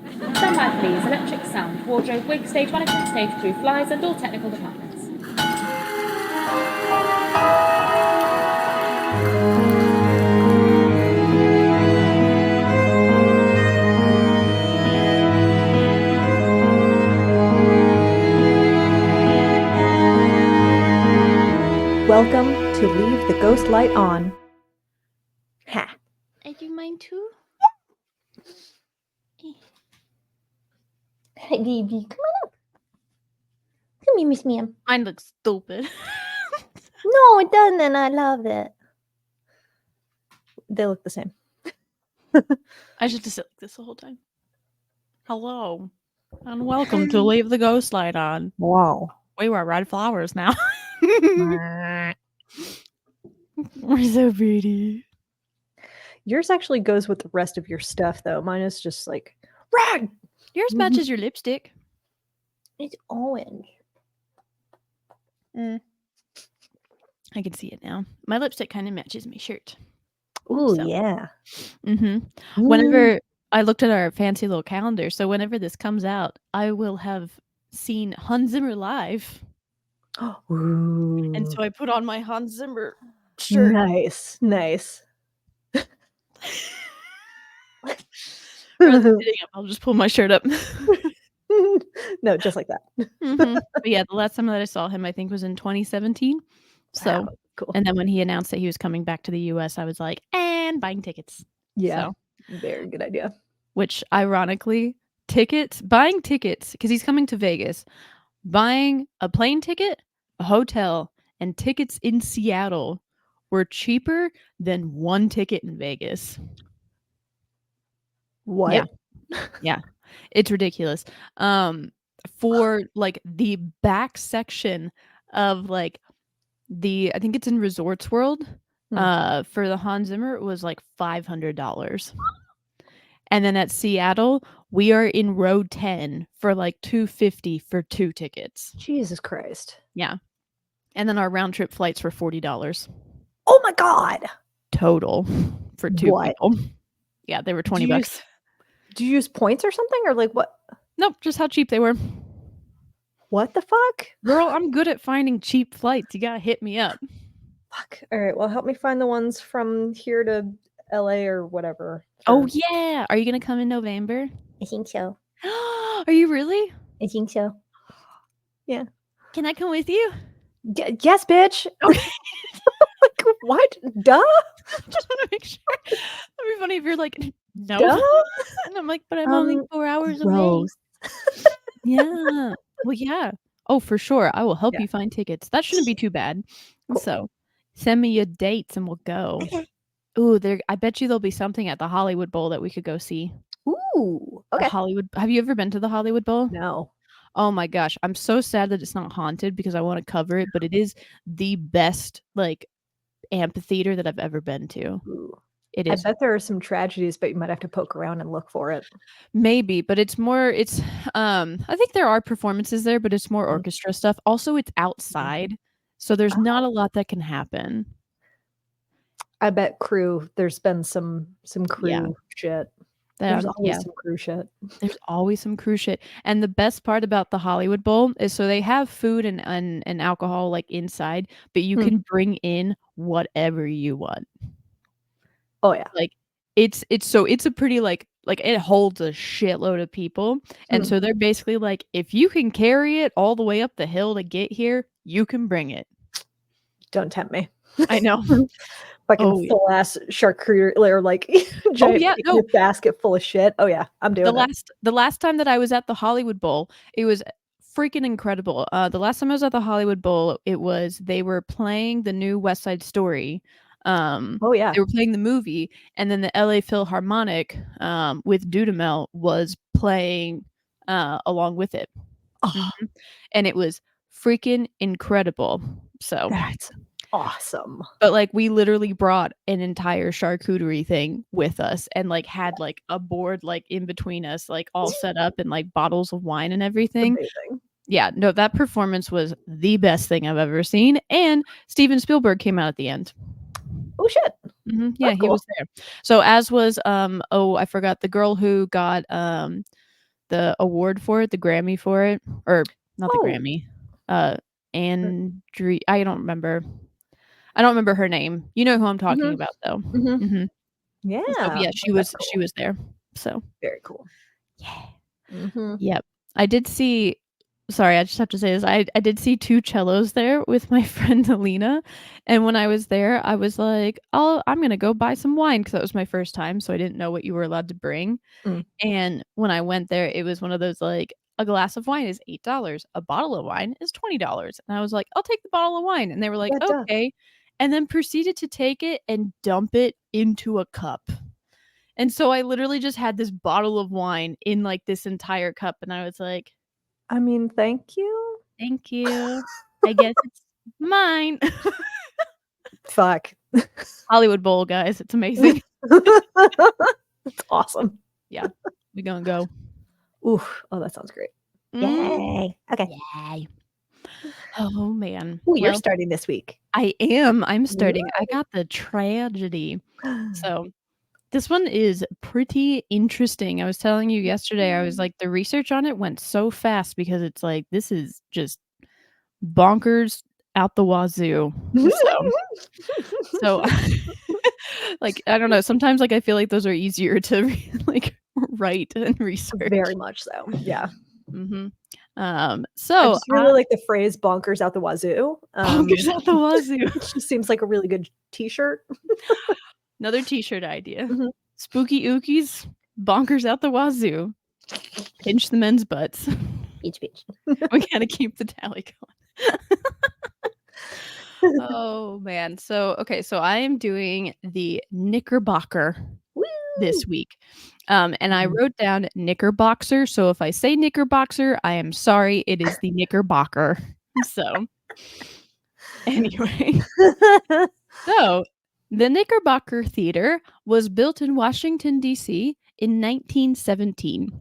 Standby please, electric sound, wardrobe, wig, stage management, stage crew, flyers and all technical departments. Welcome to Leave the Ghostlight On. Ha. I do mine too? Hey, baby, come on up. Come here, Miss Ma'am. Mine looks stupid. No, it doesn't, and I love it. They look the same. I should just sit like this the whole time. Hello, and welcome to Leave the Ghostlight On. Wow. We wear red flowers now. We're so pretty. Yours actually goes with the rest of your stuff, though. Mine is just like, red. Yours matches your lipstick. It's orange. I can see it now. My lipstick kind of matches my shirt. Ooh, So. yeah. Whenever I looked at our fancy little calendar, so whenever this comes out, I will have seen Hans Zimmer live. Ooh. And so I put on my Hans Zimmer shirt. Nice. Rather than sitting up, I'll just pull my shirt up. No, just like that. But yeah, the last time that I saw him, I think, was in 2017. So, wow, cool. And then when he announced that he was coming back to the US, I was like, and buying tickets. Yeah, very good idea. Which, ironically, buying tickets, because he's coming to Vegas, buying a plane ticket, a hotel, and tickets in Seattle were cheaper than one ticket in Vegas. What? Yeah. It's ridiculous. For like the back section of like I think it's in Resorts World, for the Hans Zimmer, it was like $500. And then at Seattle, we are in row 10 for like $250 for 2 tickets. Jesus Christ. Yeah. And then our round trip flights were $40. Oh my God. Total for 2 people. Yeah, they were $20. Do you use points or something, or like what? Nope, just how cheap they were. What the fuck? Girl, I'm good at finding cheap flights. You gotta hit me up. Fuck. All right, well, help me find the ones from here to LA or whatever. Oh, yeah. Are you gonna come in November? I think so. Are you really? I think so. Yeah. Can I come with you? Yes, bitch. Okay. Like, what? Duh? Just want to make sure. That'd be funny if you're like, no. Duh? And I'm like, but I'm only 4 hours away. Yeah. Well, yeah. Oh, for sure. I will help you find tickets. That shouldn't be too bad. Cool. So send me your dates and we'll go. Okay. Ooh, I bet you there'll be something at the Hollywood Bowl that we could go see. Ooh. Okay. Have you ever been to the Hollywood Bowl? No. Oh my gosh. I'm so sad that it's not haunted because I want to cover it, but it is the best like amphitheater that I've ever been to. Ooh. It is. I bet there are some tragedies, but you might have to poke around and look for it. Maybe, but it's I think there are performances there, but it's more orchestra stuff. Also, it's outside, so there's not a lot that can happen. I bet there's been some crew shit. There's always some crew shit. There's always some crew shit. And the best part about the Hollywood Bowl is so they have food and alcohol like inside, but you can bring in whatever you want. Oh yeah. Like it's a pretty like it holds a shitload of people. And so they're basically like, if you can carry it all the way up the hill to get here, you can bring it. Don't tempt me. I know. Fucking full ass charcuterie or like giant basket full of shit. Oh yeah, I'm doing it. The last time that I was at the Hollywood Bowl, it was freaking incredible. The last time I was at the Hollywood Bowl, they were playing the new West Side Story. Oh yeah, they were playing the movie, and then the LA Philharmonic with Dudamel was playing along with it. And it was freaking incredible. So that's awesome. But like we literally brought an entire charcuterie thing with us and like had like a board like in between us, like all set up and like bottles of wine and everything. Amazing. Yeah, no, that performance was the best thing I've ever seen. And Steven Spielberg came out at the end. Oh shit. Yeah, he was there. So as was I forgot the girl who got the award for it, the Grammy for it, or not the Oh. Grammy, uh, Andre I don't remember her name. You know who I'm talking Mhm. about, though. Mhm. Mhm. So, Yeah. yeah, Oh, that's she cool. was there. So, Very cool. yeah. Mhm. Yep. I did see sorry, I just have to say this. I did see 2 cellos there with my friend Alina, and when I was there, I was like, "Oh, I'm gonna go buy some wine," 'cause that was my first time, so I didn't know what you were allowed to bring, Mm. and when I went there, it was one of those, like, a glass of wine is $8, a bottle of wine is $20, and I was like, "I'll take the bottle of wine," and they were like, Yeah, duh. "Okay," and then proceeded to take it and dump it into a cup. And so I literally just had this bottle of wine in, like, this entire cup, and I was like, I mean, thank you. "Thank you. I guess it's mine." Fuck. Hollywood Bowl, guys, it's amazing. That's awesome. Yeah, we gonna go. Ooh, oh, that sounds great. Mhm. Yay. Okay. Yay. Oh, man. Ooh, you're Well, starting this week. I am, I'm starting. I Woo. got the tragedy. So, this one is pretty interesting. I was telling you yesterday, I was Mhm. like, the research on it went so fast because it's like, this is just bonkers out the wazoo. So, like, I don't know, sometimes, like, I feel like those are easier to like, write and Very research. much so, yeah. Mhm. I So just really like the phrase "bonkers out the wazoo." bonkers out the wazoo. It just seems like a really good T-shirt. Another t-shirt idea. Mhm. Spooky ookies, bonkers out the wazoo. Pinch the men's butts. Peach, peach. We gotta keep the tally going. Oh, man. So, okay, so I am doing the Knickerbocker Woo! this week. And I Mhm. wrote down Knickerboxer, so if I say Knickerboxer, I am sorry, it is the Knickerbocker. So, anyway, so the Knickerbocker Theater was built in Washington, D.C. in 1917.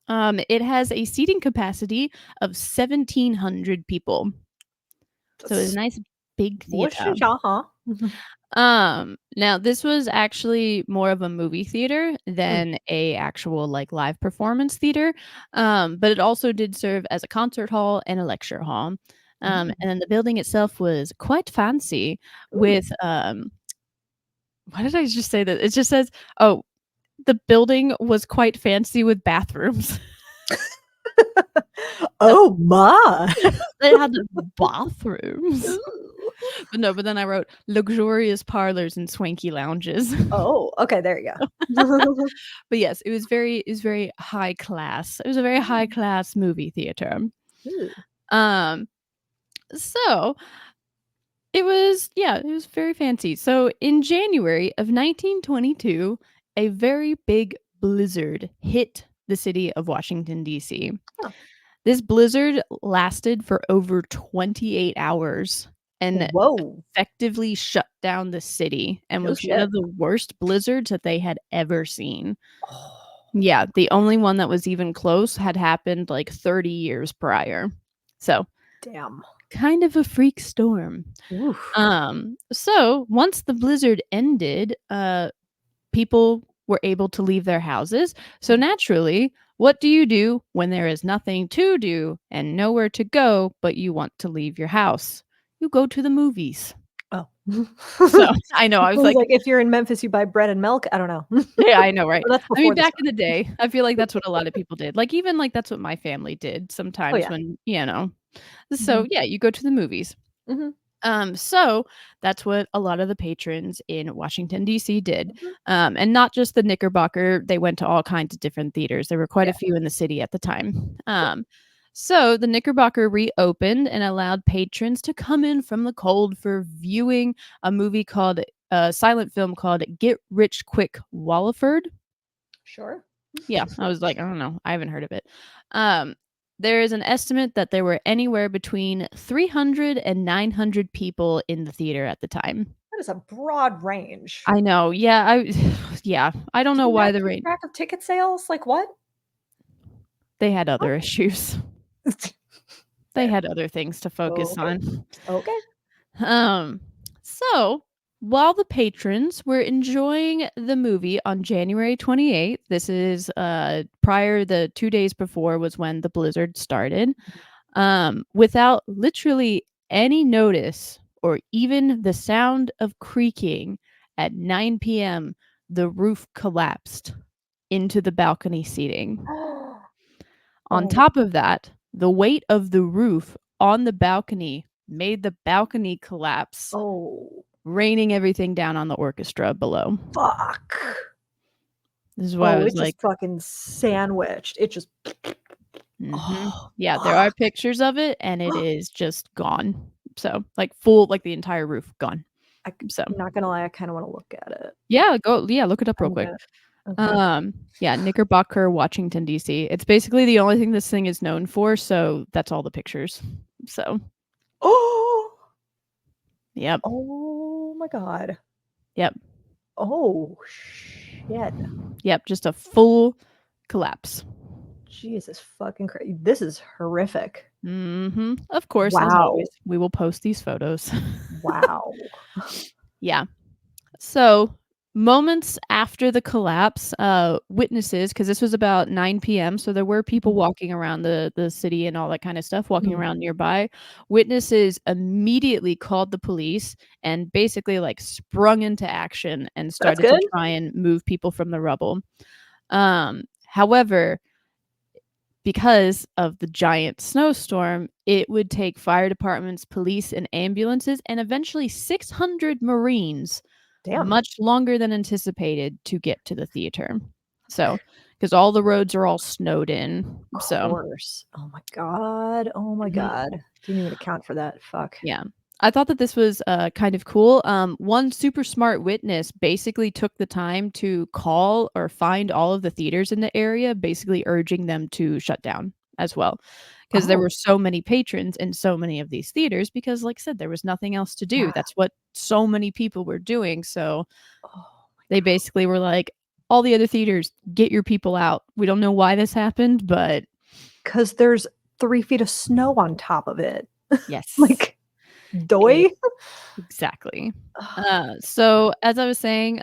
Oh, It has a seating capacity of 1,700 people, so it's a that's nice big theater. Worcestershire, huh? Mhm. Now this was actually more of a movie theater Mm, than a actual, like, live performance theater, but it also did serve as a concert hall and a lecture hall. mm. And then the building itself was quite fancy Ooh. with, why did I just say that? It just says, "Oh, the building was quite fancy with bathrooms." That's Oh my. It had bathrooms. Ooh. But no, but then I wrote luxurious parlors and swanky lounges. Oh, okay, there you go. But yes, it was very high class. It was a very high Mm. class movie theater. Ooh. Um, so it was very fancy. So in January of 1922, a very big blizzard hit the city of Washington, D.C. Huh. This blizzard lasted for over 28 hours and Whoa. effectively shut down the city and No was one shit. of the worst blizzards that they had ever seen. Oh, Yeah, the only one that was even close had happened, like, 30 years prior. So, damn. kind of a freak storm. Oof. So once the blizzard ended, people were able to leave their houses. So Mm. naturally, what do you do when there is nothing to do and nowhere to go, but you want to leave your house? You go to the movies. Oh. So, I know, It I was sounds like like if you're in Memphis, you buy bread and milk. I don't know. yeah, I know, right? But that's I mean, before the back storm. in the day, I feel like that's what a lot of people did. Like, even, like, that's what my family did Oh, sometimes yeah. when, you know. So, Mhm. yeah, you go to the movies. Mhm. So that's what a lot of the patrons in Washington, D.C. did. Mhm. And not just the Knickerbocker, they went to all kinds of different theaters. There were quite Yeah, a few in the city at the time. cool. So the Knickerbocker reopened and allowed patrons to come in from the cold for viewing a movie called a silent film called Get Rich Quick Walliford. Sure. Yeah, I was like, I don't know. I haven't heard of it. Um, there is an estimate that there were anywhere between 300 and 900 people in the theater at the time. That is a broad range. I know. Yeah, I yeah, I don't Do know you not why the keep rate track of ticket sales? Like, what? they had What? other issues. They Fair. had other things to focus Okay. on. Okay. Um, so While the patrons were enjoying the movie on January 28th, this is prior, the 2 days before was when the blizzard started, without literally any notice or even the sound of creaking at 9 p.m., the roof collapsed into the balcony seating. On Oh, top of that, the weight of the roof on the balcony made the balcony collapse, oh, raining everything down on the orchestra below. fuck. This is why I Oh, was it just like, fucking sandwiched. It just mhm. oh, Yeah, there are fuck. pictures of it, and it is just gone. So, like, full like, the entire roof gone. So, I'm not gonna lie, I kinda wanna look at it. yeah, look it up real I'm quick. gonna okay. Yeah, Knickerbocker, Washington, DC. It's basically the only thing this thing is known for, so that's all the pictures. So, Oh! yep, Oh my god. yep, Oh, shit. yep, just a full collapse. Jesus fucking this is horrific. Mhm. Of course, as always, Wow. we will post these photos. Wow. Yeah. So, moments after the collapse, witnesses, because this was about 9 p.m., so there were people Mhm, walking around the city and all that kind of stuff, walking mhm. around nearby. Witnesses immediately called the police and basically, like, sprung into action and That's started to good. try and move people from the rubble. However, because of the giant snowstorm, it would take fire departments, police, and ambulances, and eventually 600 Marines Damn. much longer than anticipated to get to the theater. So, because all the roads are all snowed in. So, Course. Oh my god. Oh my mhm, god. Didn't even account for that. Fuck. yeah. I thought that this was kind of cool. One super smart witness basically took the time to call or find all of the theaters in the area, basically urging them to shut down as well. Because there Oh. were so many patrons in so many of these theaters, because, like I said, there was nothing else to do. Yeah. That's what so many people were doing. So, Oh my they god. basically were like, "All the other theaters, get your people out." We don't know why this happened, but 'Cause there's 3 feet of snow on top of it. yes, Like, doy? exactly. So as I was saying,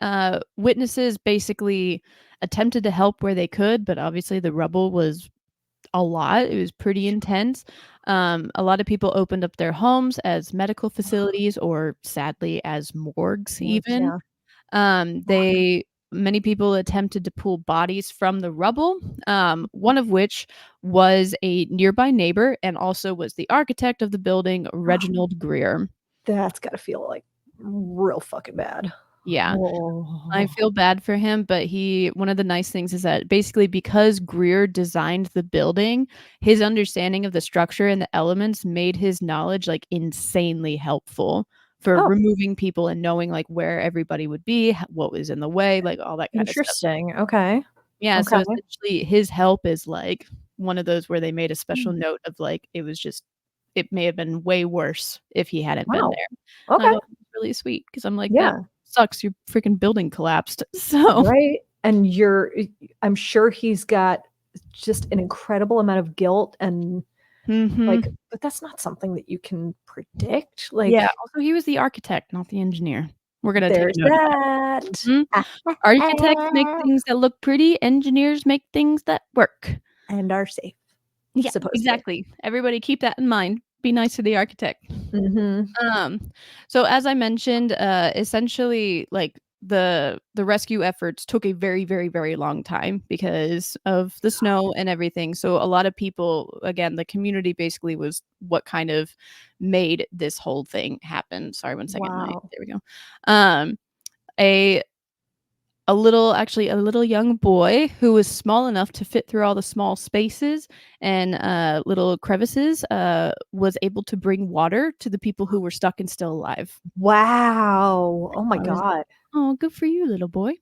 witnesses basically attempted to help where they could, but obviously the rubble was a lot. It was pretty intense. A lot of people opened up their homes as medical facilities or sadly as morgues Morgues, even. yeah. They Many people attempted to pull bodies from the rubble, one of which was a nearby neighbor and also was the architect of the building, Reginald Greer. That's gotta feel, like, real fucking bad. Yeah. I Oh. feel bad for him, but he one of the nice things is that basically because Greer designed the building, his understanding of the structure and the elements made his knowledge, like, insanely helpful for Oh, removing people and knowing, like, where everybody would be, what was in the way, like, all that kinda stuff. interesting. Okay. Yeah, Okay. so essentially his help is, like, one of those where they made a special Mm. note of, like, it may have been way worse if he hadn't been Wow. there. And I Okay. thought it was really sweet because 'cause I'm like, "That Yeah. sucks, your freaking building collapsed." So Right? And I'm sure he's got just an incredible amount of guilt and, like mhm. but that's not something that you can predict, Yeah, like, also he was the architect, not the engineer. We're gonna take a there's note of that. that. Mhm. Architects make things that look pretty, engineers make things that work. And are safe, Yeah, supposedly. exactly. Everybody keep that in mind. Be nice to the architect. Mhm. Um, so as I mentioned, essentially, like, the rescue efforts took a very, very, very long time because of the snow and everything. So a lot of people, again, the community basically was what kind of made this whole thing happen. Sorry, one second. Wow. There we go. Um, a a little young boy who was small enough to fit through all the small spaces and little crevices was able to bring water to the people who were stuck and still alive. Wow. Oh my I was like, god. "Oh, good for you, little boy."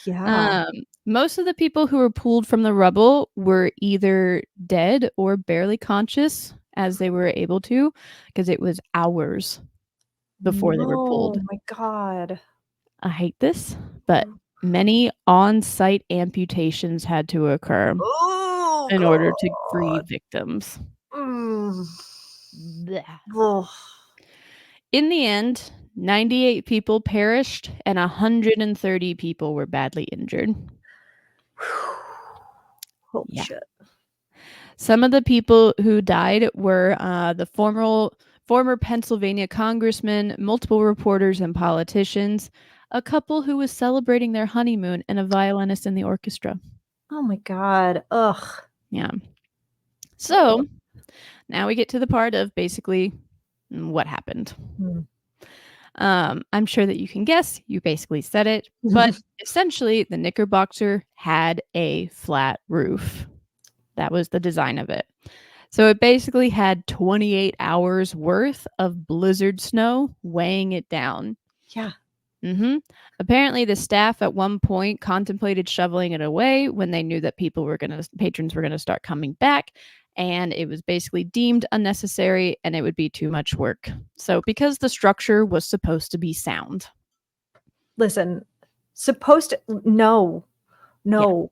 Yeah. Um, Most of the people who were pulled from the rubble were either dead or barely conscious as they were able to, because it was hours before they were pulled. No, my god. I hate this, but Mm. many on-site amputations had to occur Oh in order to free god. victims. Mm. Blech. Ugh. In the end, 98 people perished and 130 people were badly injured. Holy Yeah. shit. Some of the people who died were the former Pennsylvania congressman, multiple reporters and politicians, a couple who was celebrating their honeymoon, and a violinist in the orchestra. Oh my god. Ugh. Yeah. Ugh. So now we get to the part of basically what happened. I'm sure that you can guess. You basically said it. But essentially, the Knickerbocker had a flat roof. That was the design of it. So it basically had 28 hours worth of blizzard snow weighing it down. Yeah. Apparently, the staff at one point contemplated shoveling it away when they knew that patrons were gonna start coming back, and it was basically deemed unnecessary and it would be too much work. So, because the structure was supposed to be sound. Listen, supposed to no. Yeah. No.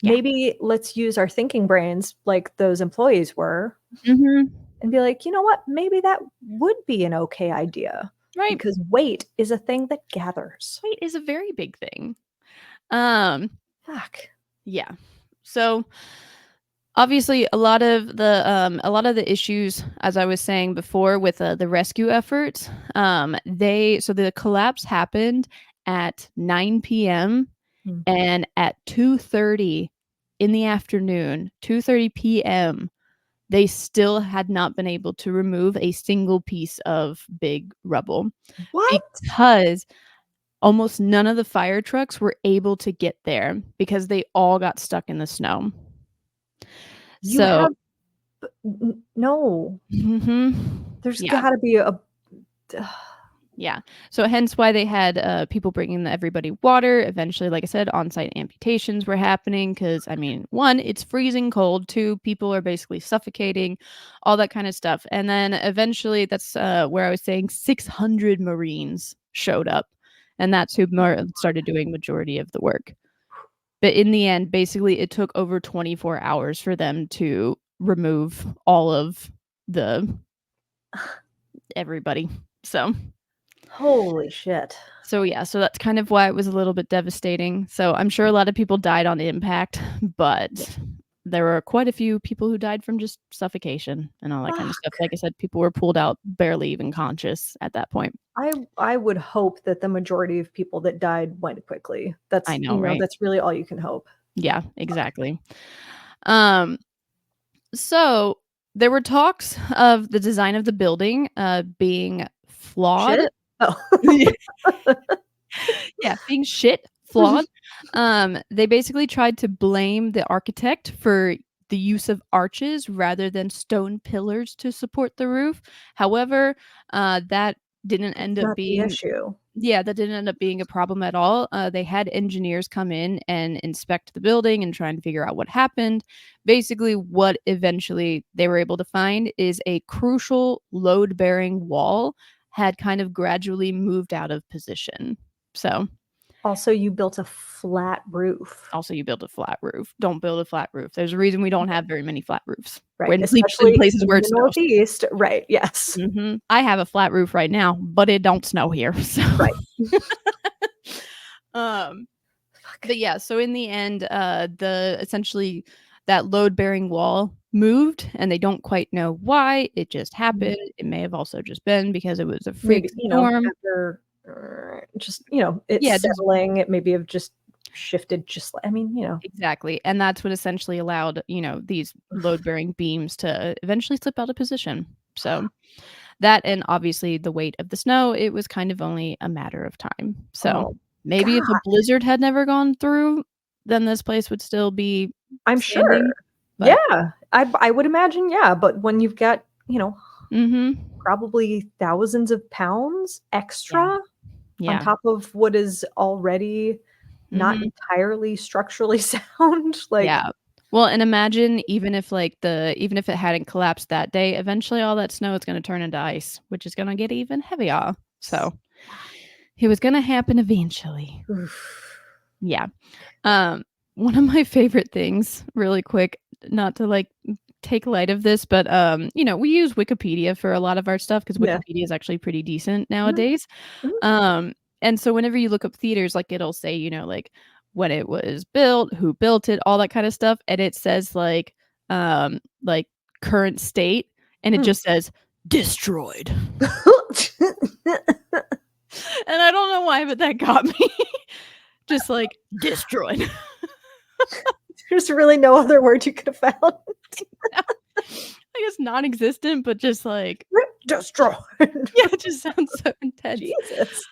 Yeah. Maybe let's use our thinking brains like those employees were Mhm. and be like, "You know what? Maybe that would be an okay idea." Right. Because weight is a thing that gathers. Weight is a very big thing. Um, Fuck. yeah. So obviously a lot of the issues, as I was saying before, with the rescue efforts, the collapse happened at 9 p.m. Mm. and at 2:30 in the afternoon, 2:30 p.m., they still had not been able to remove a single piece of big rubble What? because almost none of the fire trucks were able to get there because they all got stuck in the snow. You So have no. There's Yeah. gotta be a Yeah. So hence why they had, people bringing everybody water. Eventually, like I said, on-site amputations were happening because, I mean, 1, it's freezing cold, 2, people are basically suffocating, all that kinda stuff, and then eventually that's, where I was saying 600 Marines showed up, and that's who started doing majority of the work. But in the end, basically, it took over 24 hours for them to remove all of the everybody. Holy shit. Yeah, so that's kind of why it was a little bit devastating. So I'm sure a lot of people died on impact, Yeah. but there were quite a few people who died from just suffocation and all that kind of stuff. Fuck. Like I said, people were pulled out barely even conscious at that point. I would hope that the majority of people that died went quickly. I That's, know, right? that's really all you can hope. Yeah, exactly. Um, so there were talks of the design of the building, being flawed. Shit? Oh. Yeah, being shit, flawed. They basically tried to blame the architect for the use of arches rather than stone pillars to support the roof. However, that didn't end That's up not the being issue. yeah, that didn't end up being a problem at all. They had engineers come in and inspect the building and try and figure out what happened. Basically, what eventually they were able to find is a crucial load-bearing wall had kind of gradually moved out of position. So, Also, you built a flat roof. also you build a flat roof. Don't build a flat roof. There's a reason we don't have very many flat roofs. Right, When in especially places where in it the snows. Northeast. Right, yes. I have a flat roof right now, but it don't snow here. So Right. um Fuck. But yeah, so in the end, the essentially that load-bearing wall moved, and they don't quite know why. It just happened. It may have also just been because it was a freak Maybe, storm. after, just, it's Yeah, just settling, it maybe have just shifted just I mean. exactly, and that's what essentially allowed, these load-bearing beams to eventually slip out of position. So, that and obviously the weight of the snow, it was kind of only a matter of time. So, Oh, maybe if a god. blizzard had never gone through, then this place would still be I'm sure. standing, but Yeah. I would imagine, yeah, but when you've got, Mhm. probably thousands of pounds Yeah. extra on Yeah. top of what is already not Mhm. entirely structurally sound, like, Yeah. Well, and imagine even if it hadn't collapsed that day, eventually all that snow is gonna turn into ice, which is gonna get even heavier. So, it was gonna happen eventually. oof. Yeah. Um, one of my favorite things, really quick, not to, take light of this, but, we use Wikipedia for a lot of our stuff because Yeah. Wikipedia is actually pretty decent Mhm, nowadays. mhm, Um, and so whenever you look up theaters, like, it'll say, like, when it was built, who built it, all that kinda stuff, and it says, like, current state, and it hmm. just says, "Destroyed." And I don't know why, but that got me. Just, like, destroyed. There's really no other word you could have found. I guess non-existent, but just, like Destroyed. yeah, it just sounds so intense. Jesus.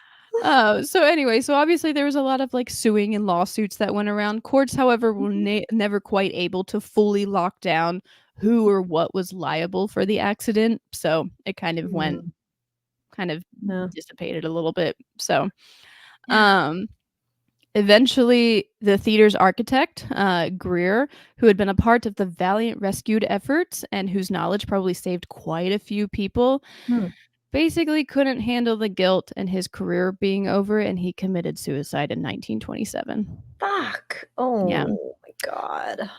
So anyway, so obviously there was a lot of, like, suing and lawsuits that went around. Courts, however, were Mhm. never quite able to fully lock down who or what was liable for the accident, so it Mm, kind of yeah. dissipated a little bit. So, Yeah. um, eventually, the theater's architect, Greer, who had been a part of the valiant rescued efforts and whose knowledge probably saved quite a few people, Hmm. basically couldn't handle the guilt and his career being over, and he committed suicide in 1927. Fuck. Yeah. Oh my god.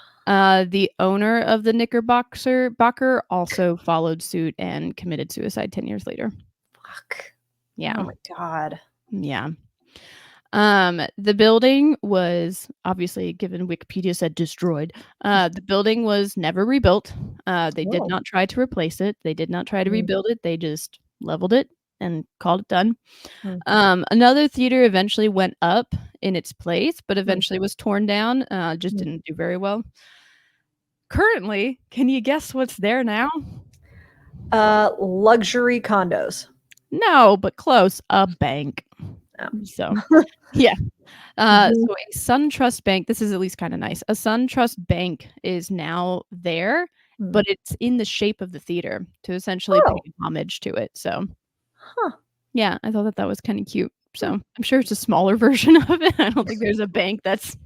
The owner of the Knickerbocker also followed suit and committed suicide 10 years later. Fuck. Yeah. Oh my god. Yeah. The building was obviously, given Wikipedia said destroyed, the building was never rebuilt. They did Oh. not try to replace it. They did not try to Mm, rebuild it. They just leveled it and called it done. mm, Another theater eventually went up in its place, but mm, eventually was torn down. Just mm. didn't do very well. Currently, can you guess what's there now? Luxury condos. No, but close. A bank. Oh. So, yeah. Mhm, So a SunTrust bank, this is at least kinda nice. A SunTrust bank is now there, mm. but it's in the shape of the theater to essentially pay Oh, homage to it, so, huh. yeah, I thought that that was kinda cute. So, Hmm. I'm sure it's a smaller version of it. I don't think there's a bank that's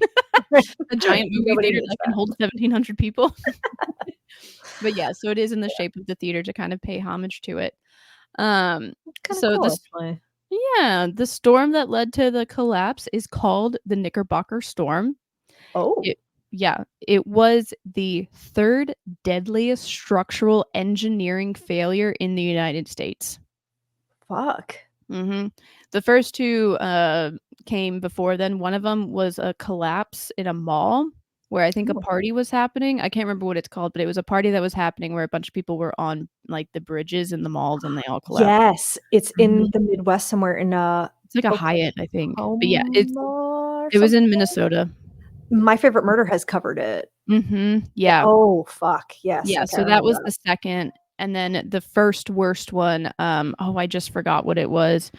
a giant movie Nobody theater needs that can hold that. 1,700 people. But, yeah, so it is in the shape of the theater to kind of pay homage to it. Um, Kinda so cool, this actually. yeah, the storm that led to the collapse is called the Knickerbocker Storm. Oh, It yeah, it was the 3rd deadliest structural engineering failure in the United States. fuck. Mhm. The first 2, came before then. One of them was a collapse in a mall where I think a Oh. party was happening. I can't remember what it's called, but it was a party that was happening where a bunch of people were on, like, the bridges in the malls and they all collapsed. Yes, it's in Mhm. the Midwest somewhere in, It's like a Hyatt, I think. But yeah, Oklahoma or it was something. in Minnesota. My Favorite Murder has covered it. Mhm. Yeah, Yeah. oh, fuck, yes, Yeah, okay, I so that remember was that. the 2nd, and then the first worst one, I just forgot what it was.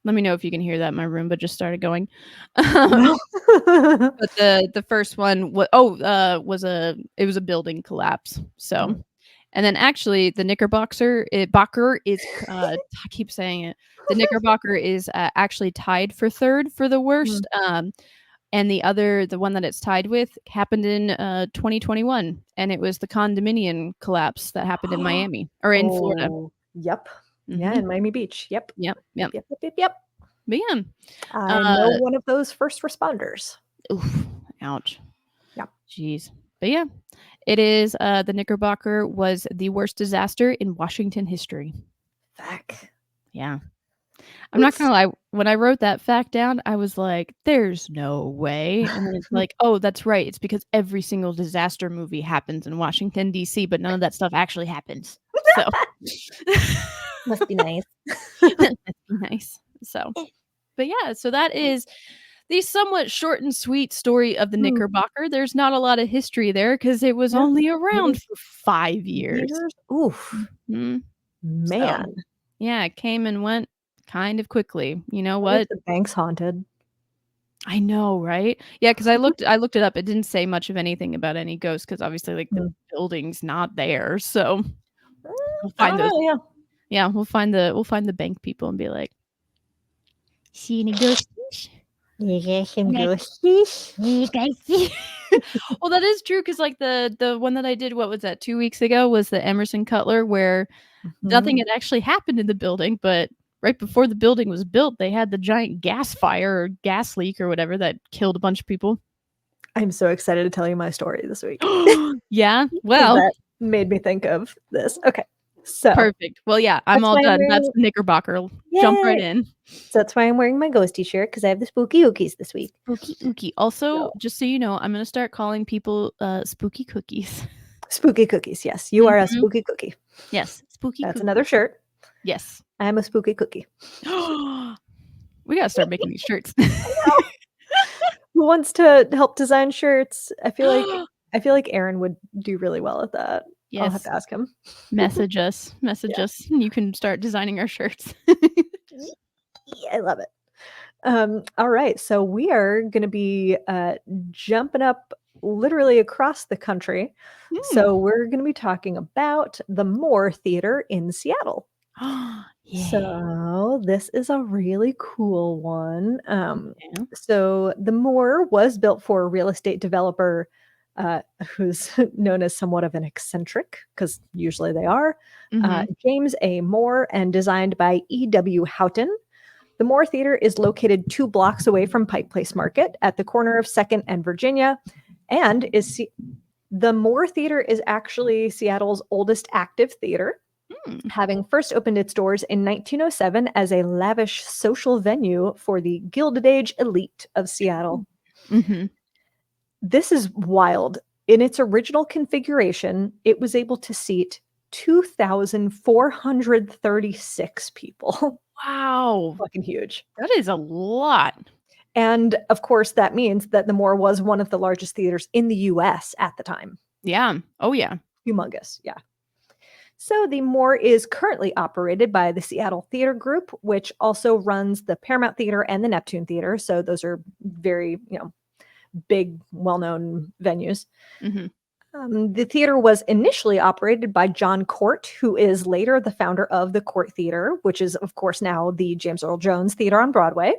Let me know if you can hear that, my Roomba just started going. Um, No. but the first one it was a building collapse, so Mm. and then actually the Knickerbocker Bocker is I keep saying it. The Knickerbocker is, actually tied for 3rd for the Mm. worst, and the one that it's tied with happened in, 2021, and it was the condominium collapse that happened in Miami or in Florida. Oh, yep. Yeah, Mhm. in Miami Beach, yep. Yep, Yep, yep. yep, yep, yep, yep. But yeah, I know uh one of those first responders. oof, ouch. Yep. Jeez. But yeah, it is, the Knickerbocker was the worst disaster in Washington history. Fuck. Yeah. I'm not Oof. gonna lie, when I wrote that fact down, I was like, "There's no way," and then it's like, "Oh, that's right, it's because every single disaster movie happens in Washington, DC, but none of that stuff actually happens." So Must be nice. That'd be nice. So, but yeah, so that is the somewhat short and sweet story of the Mm, Knickerbocker. There's not a lot of history there because it was yeah, only maybe around for 5 years. years? Oof, Mhm. So, man. yeah, it came and went kind of quickly. You know Wonder if what? the bank's haunted. I know, right? Yeah, because I looked it up. It didn't say much of anything about any ghosts because obviously, like, the Mm. building's not there, so we'll I find don't those know, yeah. yeah, we'll find the bank people and be like, "See any ghosties? You get some Like, ghosties? you guys see?" Well, that is true because, like, the one that I did, what was that, 2 weeks ago, was the Emerson Cutler where nothing Mhm. had actually happened in the building, but right before the building was built, they had the giant gas fire or gas leak or whatever that killed a bunch of people. I'm so excited to tell you my story this week. Yeah? 'Cause Well, that made me think of this. Okay. So, perfect. Well, yeah, I'm that's all why I'm done. That's wearing the Knickerbocker. Jump right Yay! in. So that's why I'm wearing my ghosty shirt because I have the spooky ookies this week. Spooky ookie. Also, So just so you know, I'm gonna start calling people, spooky cookies. spooky cookies, yes. You are a Mhm. spooky cookie. Yes, spooky That's another cookie. shirt. Yes. I am a spooky cookie. We gotta start making these shirts. I know. Who wants to help design shirts? I feel like Aaron would do really well at that. I'll have Yes. to ask him. Message Yeah. us, and you can start designing our shirts. I love it. All right, so we are gonna be, jumping up literally across the country. Mm. So we're gonna be talking about the Moore Theater in Seattle. Yeah. So this is a really cool one. Yeah. So the Moore was built for a real estate developer, who's known as somewhat of an eccentric, because usually they are, Mhm. James A. Moore, and designed by E.W. Houghton. The Moore Theater is located 2 blocks away from Pike Place Market at the corner of 2nd and Virginia, and the Moore Theater is actually Seattle's oldest active theater, Mm. having first opened its doors in 1907 as a lavish social venue for the Gilded Age elite of Seattle. Mhm. This is wild. In its original configuration, it was able to seat 2,436 people. Wow. Fucking huge. That is a lot. And of course, that means that the Moore was one of the largest theaters in the US at the time. Yeah. Oh, yeah. Humongous, yeah. So the Moore is currently operated by the Seattle Theater Group, which also runs the Paramount Theater and the Neptune Theater. So those are very, big, well-known venues. Mhm. The theater was initially operated by John Court, who is later the founder of the Court Theater, which is, of course, now the James Earl Jones Theater on Broadway.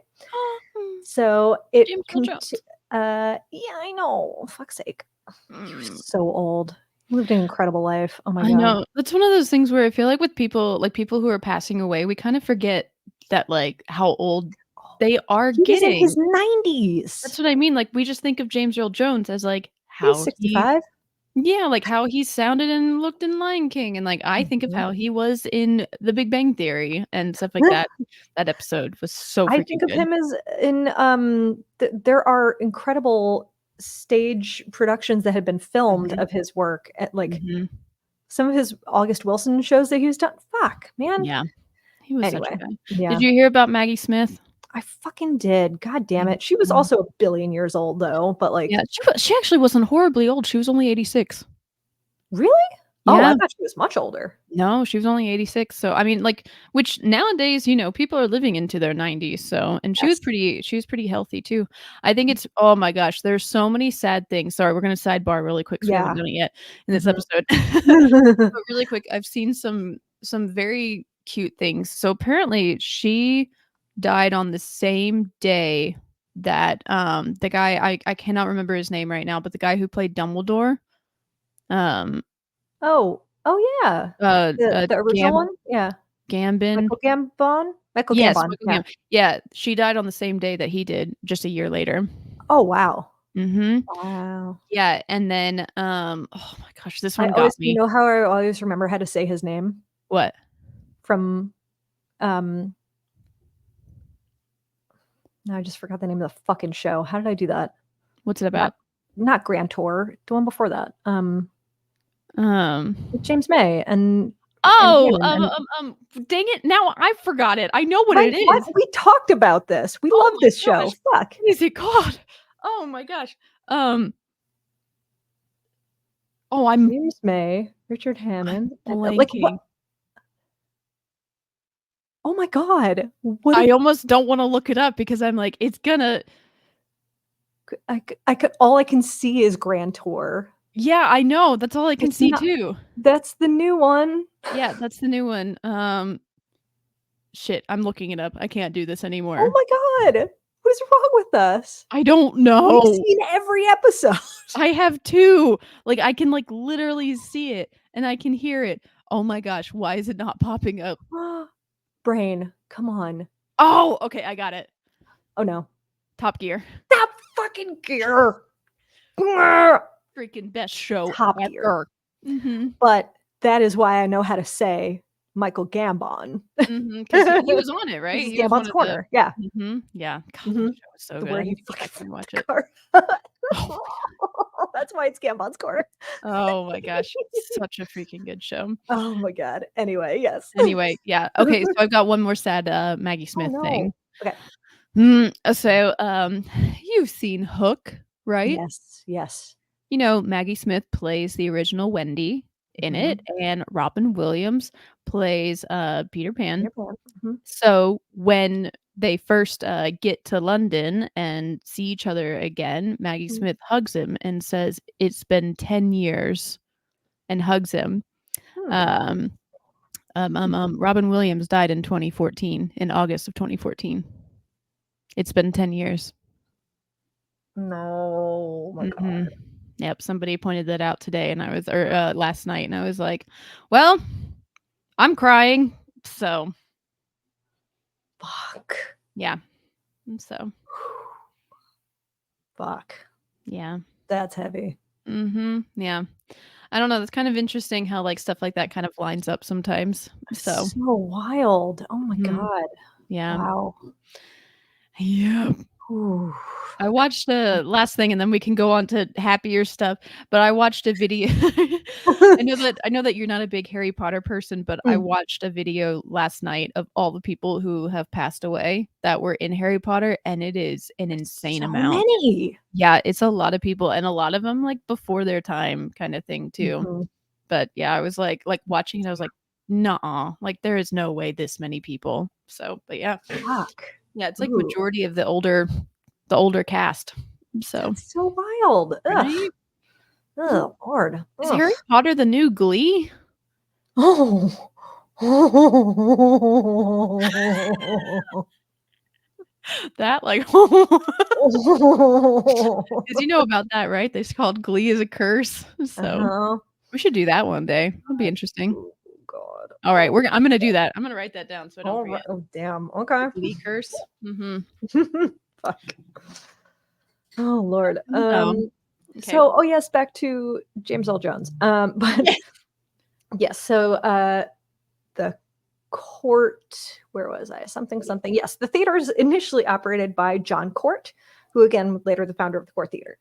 So it James Earl cont Jones. yeah, I know, fuck's sake. Mm. So old. Lived an incredible life. Oh my I god. know. That's one of those things where I feel like with people people who are passing away, we kind of forget that, like, how old they are He was in his getting. 90s. That's what I mean, like, we just think of James Earl Jones as, like, He's how he 65. yeah, like, how he sounded and looked in Lion King, and, like, I think of Mhm. how he was in The Big Bang Theory and stuff like that. That episode was so I freaking think of good. him as in, there are incredible stage productions that had been filmed Mhm. of his work at, like, Mhm. some of his August Wilson shows that he's done. Fuck, man. Yeah. He was such a Anyway, guy. Did yeah. you hear about Maggie Smith? I fucking did. God damn it. She was Mhm. also a billion years old, though, but, Yeah, like she actually wasn't horribly old, she was only 86. Really? Oh, I Yeah. thought she was much older. No, she was only 86, so, I mean, like which nowadays, people are living into their 90s, so and Yes. she was pretty healthy too. I think it's oh my gosh, there's so many sad things. Sorry, we're gonna sidebar really quick 'cause we haven't Yeah. done it yet in this Mhm. episode. But really quick, I've seen some very cute things. So apparently she died on the same day that, the guy I cannot remember his name right now, but the guy who played Dumbledore, um, Oh. Oh, yeah. The original Gam one? Yeah. Gambon. Michael Gambon? Michael Yes, Gambon, Michael yeah. Yeah, she died on the same day that he did, just a year later. Oh, wow. Mhm. Wow. Yeah, and then, oh my gosh, this I one got always me. how I always remember how to say his name What? from, um no, I just forgot the name of the fucking show. How did I do that? What's it Not about? not Grand Tour, the one before that, Um with James May and Oh, Cannon, and dang it, now I forgot it. I know what right, it what? is. We talked about this. We Oh love my this show. gosh, Fuck. what is it called? Oh my gosh. Um, I'm James May, Richard Hammond, and, like, what blanking. oh my god. What I if almost don't wanna look it up because I'm like, it's gonna I could all I can see is Grand Tour. yeah, I know, that's all I can It's see not too. that's the new one. Yeah, that's the new one. Shit, I'm looking it up. I can't do this Oh anymore. my god. What is wrong with us? I don't We've know. seen every episode. I have 2. Like, I can, like, literally see it, and I can hear it. Oh my gosh, why is it not popping up? Brain, come on. Oh, okay, I got it. Oh, no. Top Gear. That fucking gear. Freaking best show top tier. ever. Mm-hmm. But that is why I know how to say Michael Gambon. Mm-hmm. Because he was on it, right? This is He was one Gambon's of the. Corner. Yeah. Mm-hmm. Yeah. God, that Mhm. show was so The good. where I need he to go fucking back and flipped rewatch the it. car. Oh That's why it's Gambon's Corner. Oh my gosh, such a freaking good show. Oh my god. Anyway, yes. Anyway, yeah. Okay, so I've got one more sad Maggie Oh Smith no. thing. Okay. So you've seen Hook, right? Yes. Yes. You know, Maggie Smith plays the original Wendy in it, Mhm. and Robin Williams plays Peter Pan. Peter Pan. Mhm. So when they first get to London and see each other again, Maggie Mhm. Smith hugs him and says, "It's been 10 years," and hugs him. Hmm. Um, Robin Williams died in 2014, in August of 2014. It's been 10 years. No. Oh my Mhm. god. Yep, somebody pointed that out today, and I was or last night, and I was like, "Well, I'm crying." So, Fuck. yeah. So, Fuck. yeah. That's heavy. Yeah. I don't know, that's kind of interesting how, like, stuff like that kind of lines up sometimes. So, So wild. Oh my mhm, god. yeah. Wow. Yeah. Ooh. I watched the last thing, and then we can go on to happier stuff, but I watched a video I know that you're not a big Harry Potter person, but I Mm. watched a video last night of all the people who have passed away that were in Harry Potter, and it is an insane So amount. many. Yeah, it's a lot of people, and a lot of them, like, before their time kinda thing too. Mhm. But, yeah, I was like, watching it, I was like, "Nuh-uh, like, there is no way this many people." So, but yeah. Fuck. Yeah, it's, like, Ooh. majority of the older cast. So, That's so wild. Ugh. right? Oh, Lord. Is Ugh. Harry Potter the new Glee? Oh. That, like 'cause you know about that, right? It's called Glee is a curse, so Uh-huh. we should do that one day. That'd be interesting. Oh god. Alright, Oh, I'm gonna do that. I'm gonna write that down so I don't forget. alri oh, damn. The Okay. Glee curse. Mhm. Fuck. Oh, Lord. No. Okay. So, oh, yes, back to James Earl Jones. But Yes. yes, so, the court where was I? Something, something. Yes, the theater is initially operated by John Court, who again, later the founder of the Court Theater.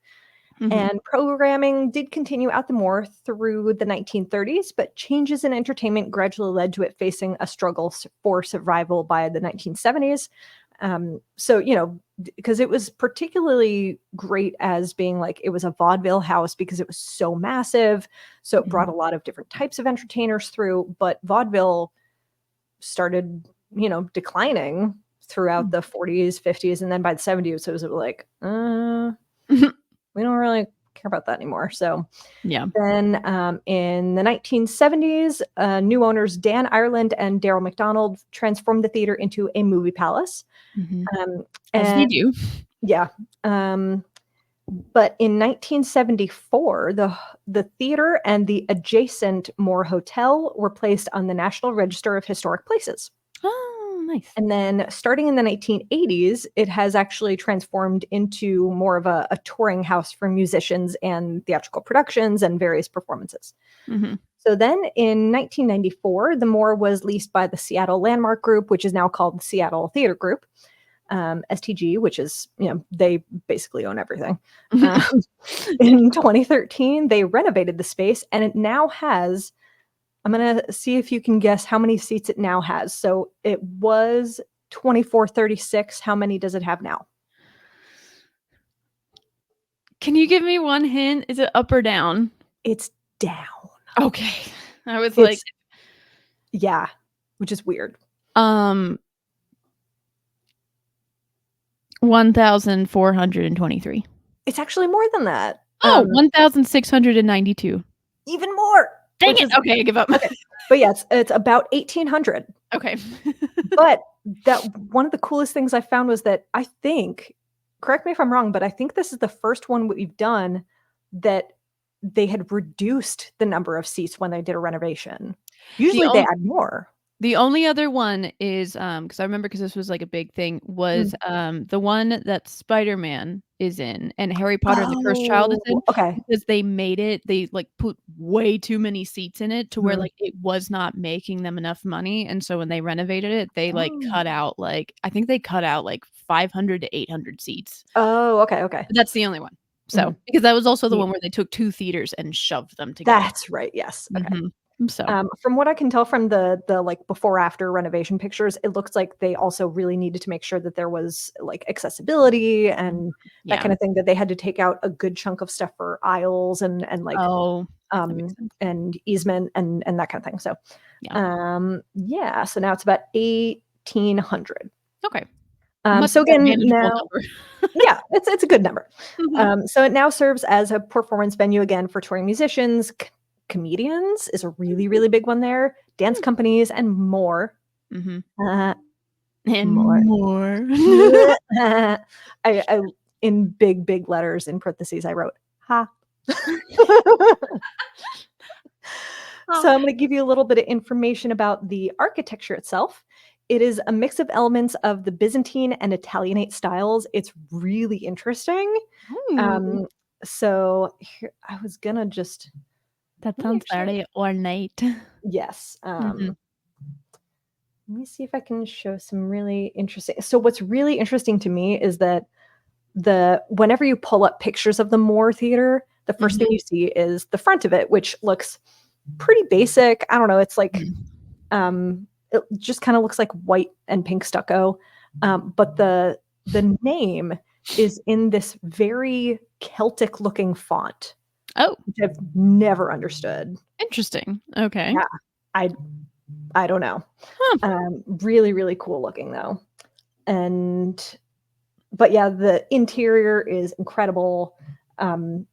Mhm. And programming did continue at the Moore through the 1930s, but changes in entertainment gradually led to it facing a struggle for survival by the 1970s. So, because it was particularly great as being like it was a vaudeville house because it was so massive. So it brought Mhm. a lot of different types of entertainers through, but vaudeville started, declining throughout the 40s, 50s, and then by the 70s, it was like, we don't really care about that anymore. So Yeah. then in the 1970s, new owners Dan Ireland and Daryl McDonald transformed the theater into a movie palace. Mhm. Um, As they and do. yeah. But in 1974, the theater and the adjacent Moore Hotel were placed on the National Register of Historic Places. Oh, nice. And then starting in the 1980s, it has actually transformed into more of a touring house for musicians and theatrical productions and various performances. Mhm. So then in 1994, the Moore was leased by the Seattle Landmark Group, which is now called the Seattle Theater Group, STG, which is, they basically own everything. Um, Yeah. in 2013, they renovated the space and it now has, I'm going to see if you can guess how many seats it now has. So it was 2436. How many does it have now? Can you give me one hint? Is it up or down? It's down. Okay. I was like, It's, yeah, which is weird. um 1,423. It's actually more than that. Oh, 1,692. Even more, Dang which it! is Okay, I give up. okay. But yeah, it's about 1,800. Okay. But that one of the coolest things I found was that I think, correct me if I'm wrong, but I think this is the first one we've done that they had reduced the number of seats when they did a renovation. The Usually they on add more. The only other one is, because I remember because this was, like, a big thing, was, Mm. the one that Spider-Man is in and Harry Potter and the Cursed Child is Oh, in, okay. because they, like, put way too many seats in it to where, Mhm. like, it was not making them enough money, and so when they renovated it, they, like, Oh. cut out, like I think they cut out, like, 500 to 800 seats. Oh, okay, okay. But that's the only one. So Mhm. because that was also the Neat. one where they took 2 theaters and shoved them together. That's right, yes, okay. Mhm. So From what I can tell from the, like, before after renovation pictures, it looks like they also really needed to make sure that there was, like, accessibility Mhm. and that Yeah. kinda thing, that they had to take out a good chunk of stuff for aisles and, like, Oh, that makes sense. and easement and that kinda thing, so, Yeah. yeah, so now it's about 1,800. Okay. A much So more again, manageable now number. yeah, it's a good number. Mhm. So it now serves as a performance venue again for touring musicians, comedians is a really, really big one there, dance companies, and more. Mhm. Uh, And more. more. I in big, big letters in parentheses, I wrote, "Ha." Oh. So I'm gonna give you a little bit of information about the architecture itself. It is a mix of elements of the Byzantine and Italianate styles. It's really interesting. Ooh, Um, so here I was gonna just that let me sounds actually very ornate. yes, Mhm. let me see if I can show some really interesting so what's really interesting to me is that the whenever you pull up pictures of the Moore Theater, the first thing Mhm. you see is the front of it, which looks pretty basic. I don't know, it's like, Mhm. it just kinda looks like white and pink stucco, but the name is in this very Celtic looking font, Oh, which I've never understood. interesting. Okay. Yeah, I I don't know. Huh. Really, really cool looking though. And but yeah, the interior is incredible. Um,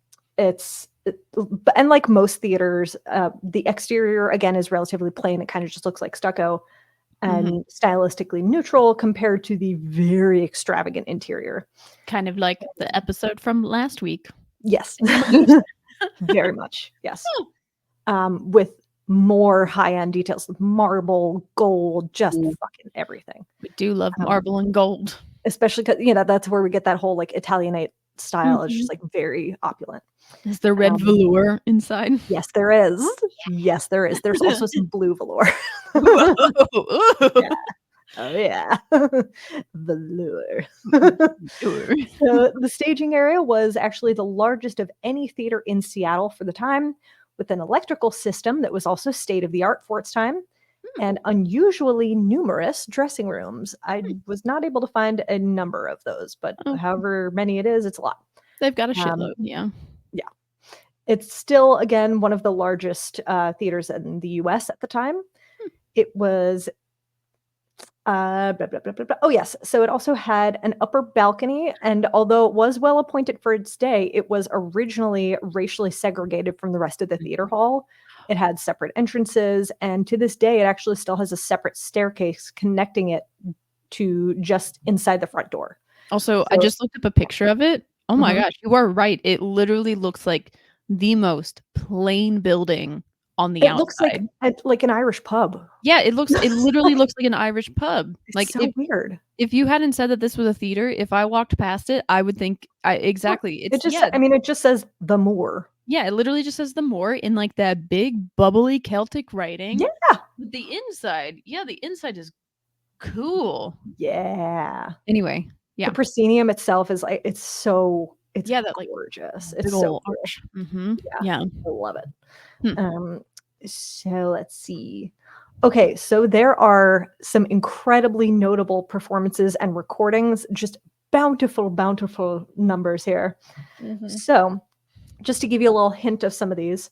and like most theaters, the exterior again is relatively plain. It kind of just looks like stucco Mhm. and stylistically neutral compared to the very extravagant interior. Kind of like the episode from last week. Yes, Introduced. very much. Yes, Oh. with more high end details, marble, gold, just Ooh, fucking everything. we do love Um, marble and gold. Especially because that's where we get that whole, like, Italianate style. It's just, Mhm. like, very opulent. Is there red Um, velour inside? yes, there is. Yes, there is. There's also some blue velour. Ooh, Yeah. ooh. Oh, yeah. Velour. Velour. So, the staging area was actually the largest of any theater in Seattle for the time, with an electrical system that was also state of the art for its time, Hmm, and unusually numerous dressing rooms. I hmm. was not able to find a number of those, but Oh, however many it is, it's a lot. they've got a Um, shitload, yeah. yeah. It's still, again, one of the largest, theaters in the US at the time. Hmm, It was, blah, blah, blah, blah, blah. Oh, yes. So it also had an upper balcony, and although it was well appointed for its day, it was originally racially segregated from the rest of the theater hall. It had separate entrances, and to this day, it actually still has a separate staircase connecting it to just inside the front door. Also, I So just looked up a picture of it. Oh my mhm. gosh, you are right. It literally looks like the most plain building on the It looks outside. like an Irish pub. Yeah, it literally looks like an Irish pub. It's Like, so weird. if you hadn't said that this was a theater, if I walked past it, I would think I Yeah. exactly. It It's just I mean, it just says "The Moor." yeah, it literally just says the Moor in, like, that big bubbly Celtic writing. Yeah. But the inside, yeah, the inside is cool. Yeah. Anyway, The yeah. proscenium itself is, like it's Yeah, that, like, gorgeous. big It's so ol' cool. arch. Mhm. Yeah. Yeah. I love it. Hmm. Um, so let's see. Okay, so there are some incredibly notable performances and recordings, just bountiful, bountiful numbers here. Mhm. So, just to give you a little hint of some of these,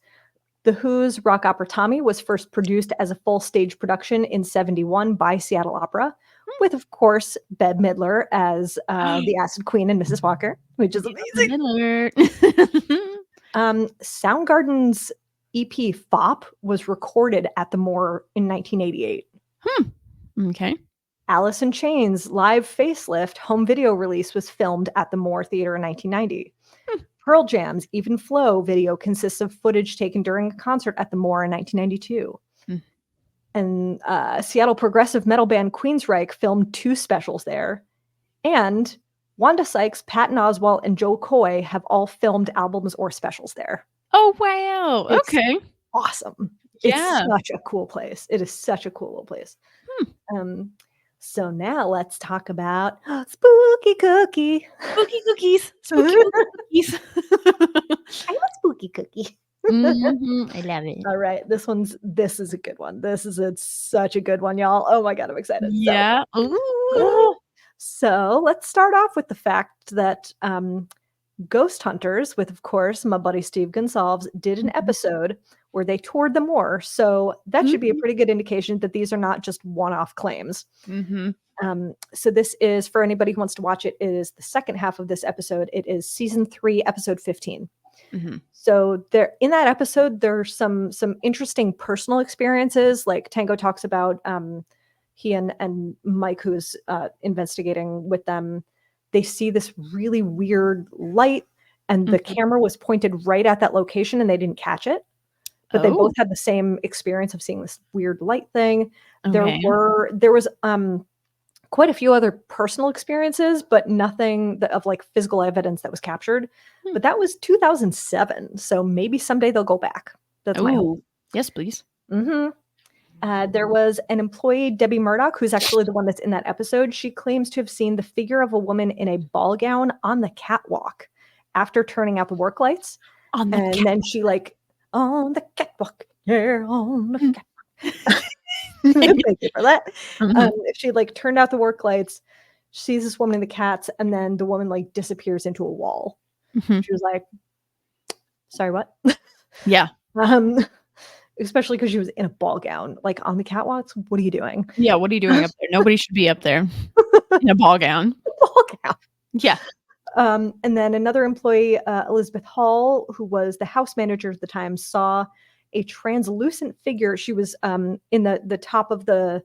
The Who's rock opera Tommy was first produced as a full stage production in '71 by Seattle Opera, with, of course, Bette Midler as the Acid Queen and Mrs. Walker, which is Needle in amazing. the alert. Soundgarden's EP Fop was recorded at the Moore in 1988. Hmm, m'kay. Alice in Chains' live facelift home video release was filmed at the Moore Theater in 1990. Hmm, Pearl Jam's Even Flow video consists of footage taken during a concert at the Moore in 1992. hmm. And Seattle progressive metal band Queensryche filmed 2 specials there. And Wanda Sykes, Patton Oswalt, and Joe Coy have all filmed albums or specials there. Oh, wow. It's Okay. awesome. It's Yeah. such a cool place. It is such a cool little place. So now let's talk about Spooky Cookie. Spooky cookies. Spooky cookies. I'm a spooky cookie. I love it. All right, this is a good one. This is such a good one, y'all. Oh my god, I'm excited. Yeah. Ooh. So let's start off with the fact that Ghost Hunters, with of course my buddy Steve Gonsalves, did an episode where they toured the moor. So that should be a pretty good indication that these are not just one-off claims. So this is, for anybody who wants to watch it, it is the second half of this episode. It is season 3, episode 15. So there, in that episode, there's some interesting personal experiences. Like Tango talks about he and Mike, who's investigating with them, they see this really weird light, and the camera was pointed right at that location, and they didn't catch it. But they both had the same experience of seeing this weird light thing. Okay. There was quite a few other personal experiences, but nothing of like physical evidence that was captured. But that was 2007, so maybe someday they'll go back. That's my hope. Yes, please. There was an employee, Debbie Murdoch, who's actually the one that's in that episode. She claims to have seen the figure of a woman in a ball gown on the catwalk after turning out the work lights. Then she like, on the catwalk, yeah, on the catwalk. Thank you for that. She like turned out the work lights, sees this woman in the cats, and then the woman like disappears into a wall. She was like, sorry, what? Yeah. Especially because she was in a ball gown, like on the catwalks. What are you doing? Yeah, what are you doing up there? Nobody should be up there in a ball gown. Ball gown. Yeah. And then another employee, Elizabeth Hall, who was the house manager at the time, saw a translucent figure. She was in the top of the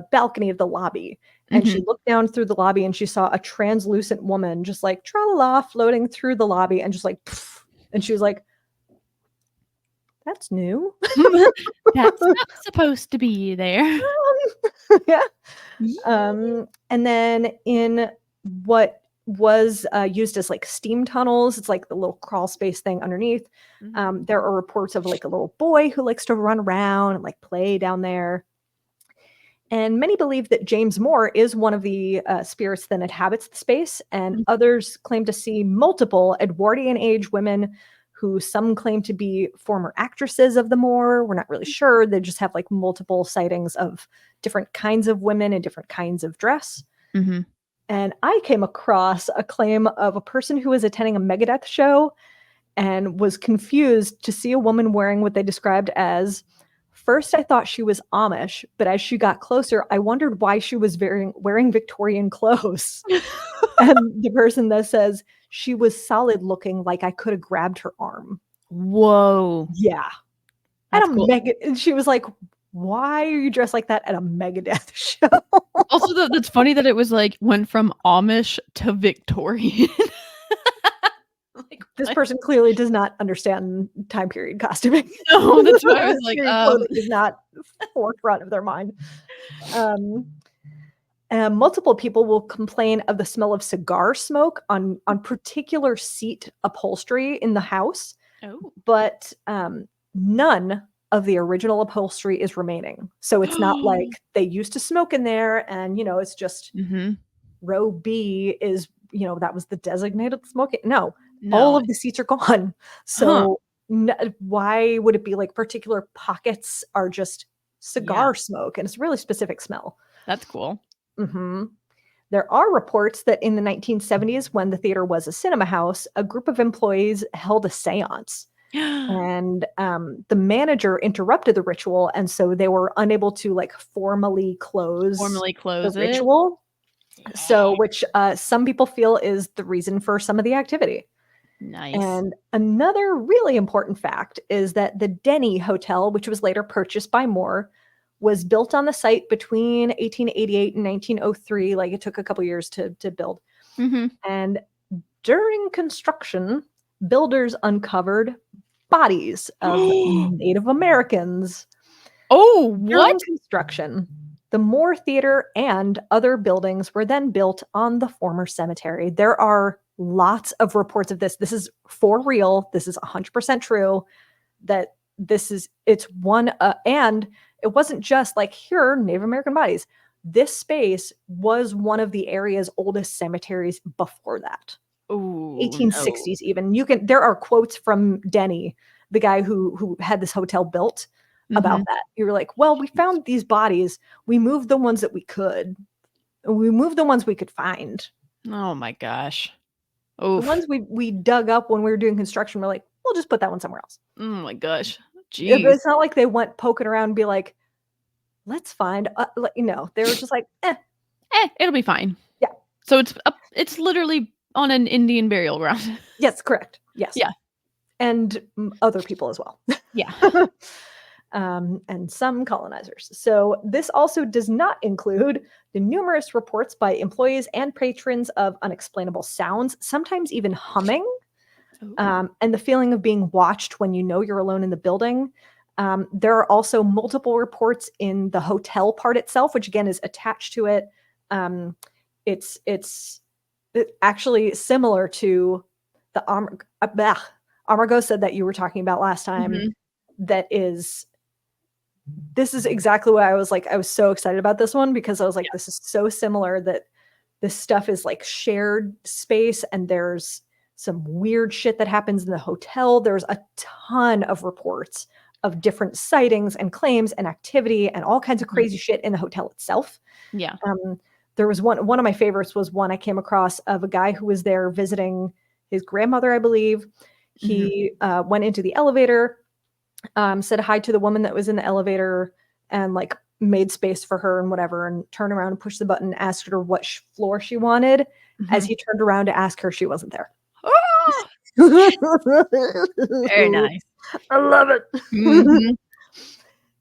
balcony of the lobby, and she looked down through the lobby, and she saw a translucent woman just like tra-la-la floating through the lobby, and just like, pff, and she was like, "That's new. That's not supposed to be there." Yeah. And then in what was used as like steam tunnels, it's like the little crawl space thing underneath. There are reports of like a little boy who likes to run around and like play down there. And many believe that James Moore is one of the spirits that inhabits the space, and others claim to see multiple Edwardian age women who some claim to be former actresses of the Moor. We're not really sure. They just have like multiple sightings of different kinds of women in different kinds of dress. And I came across a claim of a person who was attending a Megadeth show and was confused to see a woman wearing what they described as, first I thought she was Amish, but as she got closer, I wondered why she was wearing Victorian clothes. And the person that says she was solid looking, like I could have grabbed her arm. Whoa. Yeah. That's At a cool. and she was like, why are you dressed like that at a Megadeth show? Also, that's funny that it was like went from Amish to Victorian. Like, this person clearly does not understand time period costuming. No, that's why I was like, clothing is not forefront of their mind. Multiple people will complain of the smell of cigar smoke on particular seat upholstery in the house. But none of the original upholstery is remaining. So it's not like they used to smoke in there and, it's just row B is, that was the designated smoking. No, all of the seats are gone. So why would it be like particular pockets are just cigar smoke? And it's a really specific smell. That's cool. There are reports that in the 1970s, when the theater was a cinema house, a group of employees held a seance. And the manager interrupted the ritual, and so they were unable to like formally close the ritual. So, which some people feel is the reason for some of the activity. Nice. And another really important fact is that the Denny Hotel, which was later purchased by Moore, was built on the site between 1888 and 1903. Like it took a couple years to build. And during construction, builders uncovered bodies of Native Americans. Oh, what? During construction, the Moore Theater and other buildings were then built on the former cemetery. There are lots of reports of this. This is for real. This is 100% true. That it's one, and it wasn't just like, here are Native American bodies. This space was one of the area's oldest cemeteries before that. Oh, no. 1860s even. There are quotes from Denny, the guy who had this hotel built, about that. You were like, well, we found these bodies. We moved the ones that we could. We moved the ones we could find. Oh my gosh. The ones we dug up when we were doing construction, we're like, we'll just put that one somewhere else. Oh my gosh. But Jeez. it's not like they went poking around and be like, let's find, they were just like, It'll be fine. Yeah. So it's literally on an Indian burial ground. Yes, correct. Yes. Yeah. And other people as well. Yeah. And some colonizers. So this also does not include the numerous reports by employees and patrons of unexplainable sounds, sometimes even humming, and the feeling of being watched when you know you're alone in the building. There are also multiple reports in the hotel part itself, which again is attached to it. It's actually similar to the Amargosa that you were talking about last time. This is exactly what I was like. I was so excited about this one because I was like, this is so similar that this stuff is like shared space, and there's some weird shit that happens in the hotel. There's a ton of reports of different sightings and claims and activity and all kinds of crazy shit in the hotel itself. Yeah. There was one of my favorites was one I came across of a guy who was there visiting his grandmother, I believe. He went into the elevator, said hi to the woman that was in the elevator, and like made space for her and whatever, and turned around and pushed the button, asked her what floor she wanted. As he turned around to ask her, she wasn't there. Very nice. I love it.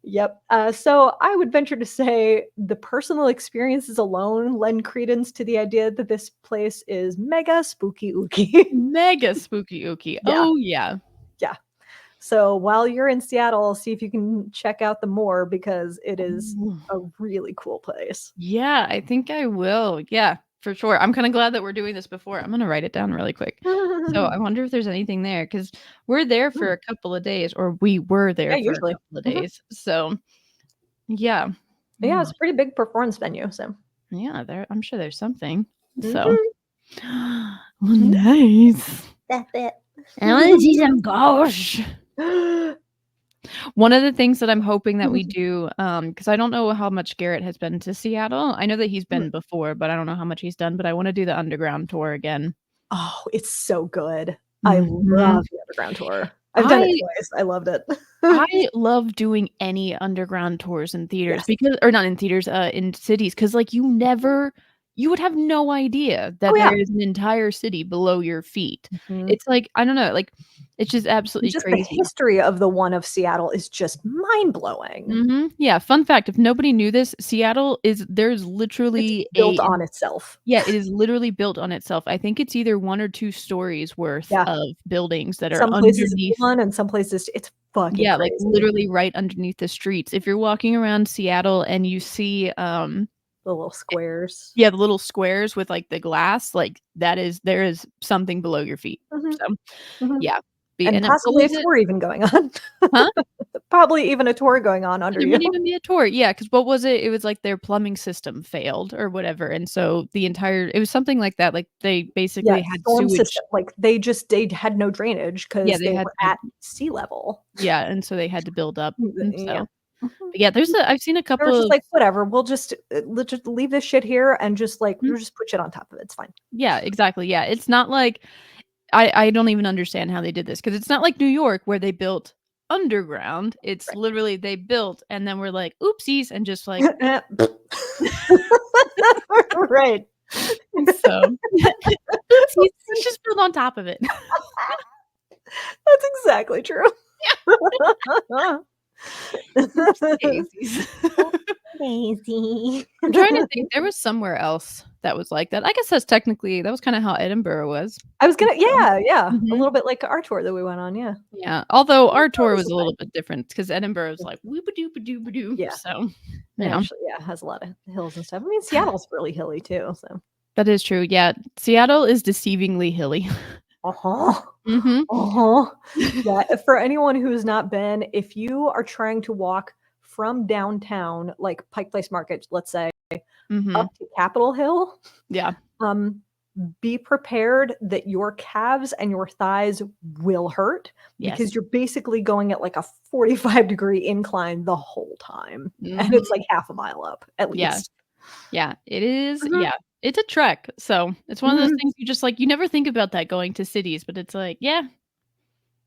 Yep. So I would venture to say the personal experiences alone lend credence to the idea that this place is mega spooky ooky. Mega spooky ooky. Yeah. Oh yeah. Yeah. So while you're in Seattle, see if you can check out the Moore, because it is a really cool place. Yeah, I think I will. Yeah, for sure. I'm kind of glad that we're doing this before. I'm gonna write it down really quick. So I wonder if there's anything there, because we're there for a couple of days, or we were there for usually. a couple of days. So yeah. Yeah, it's a pretty big performance venue. So yeah, I'm sure there's something. So nice. That's it. I want to see some ghosts. One of the things that I'm hoping that we do, because I don't know how much Garrett has been to Seattle. I know that he's been before, but I don't know how much he's done. But I want to do the underground tour again. Oh, it's so good. I love the underground tour. I've done it twice. I loved it. I love doing any underground tours in theaters or not in theaters, in cities, because like you would have no idea that there is an entire city below your feet. It's like, I don't know, like it's just absolutely crazy. The history of the one of Seattle is just mind-blowing. Yeah, fun fact, if nobody knew this, there's literally built on itself. Yeah, it is literally built on itself. I think it's either 1 or 2 stories worth of buildings that are underneath. One, and some places it's fucking crazy. Like literally right underneath the streets. If you're walking around Seattle and you see the little squares. Yeah, the little squares with like the glass, like there is something below your feet. So yeah. And possibly a tour even going on. Huh? Probably even a tour going on under you. It wouldn't even be a tour. Yeah, because what was it? It was like their plumbing system failed or whatever. And so it was something like that. Like they basically had storm sewage. System. Like they had no drainage because they were at sea level. Yeah, and so they had to build up. Yeah, I've seen a couple of like, whatever, we'll just leave this shit here and just like we'll just put shit on top of it. It's fine. Yeah, exactly. Yeah. It's not like I don't even understand how they did this, because it's not like New York where they built underground. It's literally they built and then we're like, oopsies, and just like right. So it's just built on top of it. That's exactly true. Yeah. Daisies. Daisy. I'm trying to think. There was somewhere else that was like that. I guess that was kind of how Edinburgh was. I was gonna, yeah, a Mhm. little bit like our tour that we went on, yeah. Yeah, although our tour was was a little bit different because Edinburgh is like whoop-a-doop-a-doop-a-doo, Yeah. so, It yeah. actually, has a lot of hills and stuff. I mean, Seattle's really hilly too, so. That is true, yeah. Seattle is deceivingly hilly. Uh-huh. Mhm. Uh-huh. Yeah, for anyone who has not been, if you are trying to walk from downtown, like Pike Place Market, let's say, Mhm. up to Capitol Hill, Yeah. um, be prepared that your calves and your thighs will hurt Yes. because you're basically going at like a 45-degree incline the whole time. And Mhm. it's like half a mile up at Yeah. least. Yeah, it is Mhm. yeah, it's a trek, so it's one of those Mhm. things you just, like you never think about that going to cities, but it's like, yeah,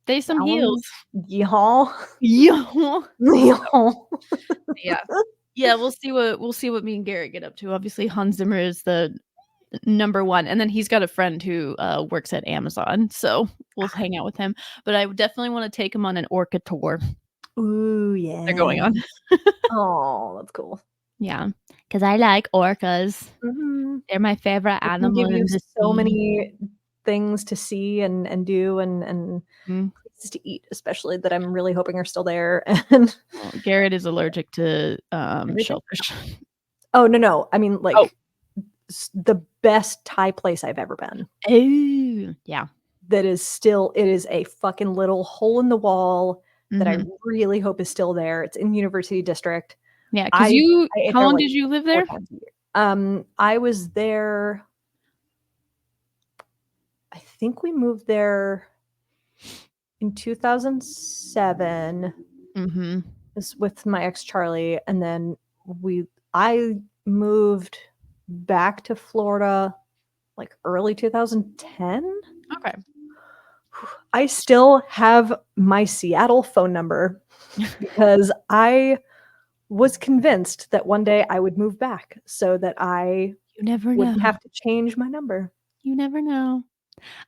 they some Down. heels. Yeehaw. Yeah. Yeehaw. Yeah. Yeah, we'll see what me and Garrett get up to. Obviously, Hans Zimmer is the number 1, and then he's got a friend who, works at Amazon, so we'll hang out with him, but I would definitely wanna take him on an orca tour Ooh, they're going yeah. on. Oh, that's cool. Yeah, 'cause I like orcas. Mhm. They're my favorite It can give animal you in the so sea. many things to see and do and Mm. places to eat, especially that I'm really hoping are still there, and Well, Garrett is allergic to, everything. shellfish. Oh, no. I mean, Oh. like, the best Thai place I've ever been Oh, yeah. that is still it is a fucking little hole in the wall that I Mhm. really hope is still there. It's in University District. Yeah, 'cause I you I ate how there, long like, did you live 4 there? times a year. I was there I think we moved there in 2007 Mhm. is with my ex Charlie, and then I moved back to Florida, like, early 2010? Okay. I still have my Seattle phone number because I was convinced that one day I would move back so that I You never know. wouldn't have to change my number. You never know.